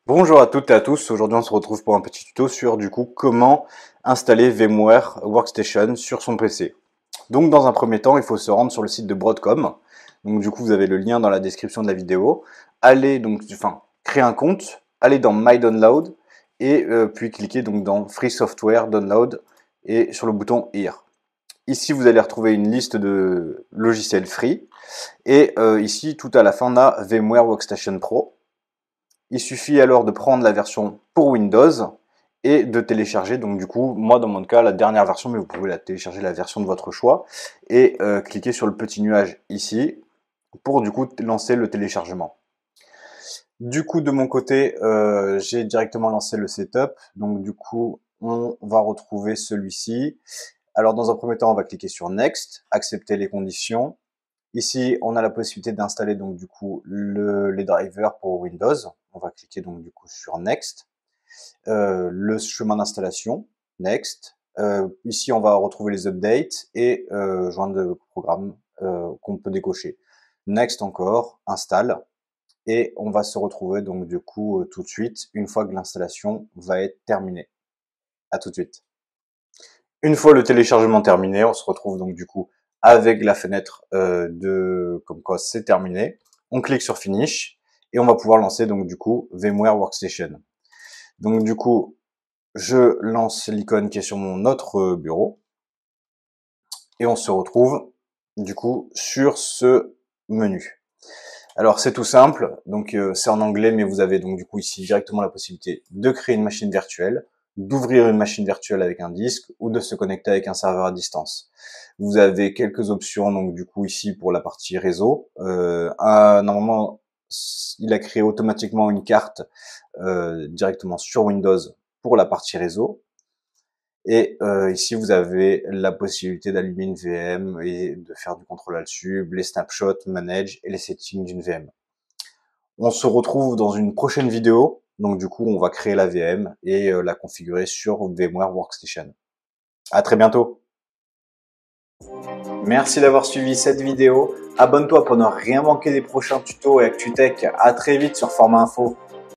Bonjour à toutes et à tous, aujourd'hui on se retrouve pour un petit tuto sur comment installer VMware Workstation sur son PC. Donc dans un premier temps, il faut se rendre sur le site de Broadcom. Donc vous avez le lien dans la description de la vidéo. Créer un compte, aller dans My Download et puis cliquer donc dans Free Software Download et sur le bouton Here. Ici vous allez retrouver une liste de logiciels free et ici tout à la fin on a VMware Workstation Pro. Il suffit alors de prendre la version pour Windows et de télécharger, moi dans mon cas, la dernière version, mais vous pouvez la télécharger la version de votre choix, et cliquer sur le petit nuage ici, pour lancer le téléchargement. De mon côté, j'ai directement lancé le setup, on va retrouver celui-ci. Alors dans un premier temps, on va cliquer sur Next, accepter les conditions. Ici, on a la possibilité d'installer les drivers pour Windows. On va cliquer sur Next. Le chemin d'installation, Next. Ici, on va retrouver les updates et joindre de programmes qu'on peut décocher. Next encore, installe. Et on va se retrouver tout de suite une fois que l'installation va être terminée. À tout de suite. Une fois le téléchargement terminé, on se retrouve avec la fenêtre de comme quoi c'est terminé. On clique sur Finish et on va pouvoir lancer VMware Workstation. Je lance l'icône qui est sur mon autre bureau et on se retrouve sur ce menu. Alors c'est tout simple, c'est en anglais, mais vous avez ici directement la possibilité de créer une machine virtuelle, d'ouvrir une machine virtuelle avec un disque ou de se connecter avec un serveur à distance. Vous avez quelques options ici pour la partie réseau. Normalement, il a créé automatiquement une carte directement sur Windows pour la partie réseau. Et ici, vous avez la possibilité d'allumer une VM et de faire du contrôle là-dessus, les snapshots, manage et les settings d'une VM. On se retrouve dans une prochaine vidéo. On va créer la VM et la configurer sur VMware Workstation. À très bientôt. Merci d'avoir suivi cette vidéo. Abonne-toi pour ne rien manquer des prochains tutos et ActuTech. À très vite sur Format Info.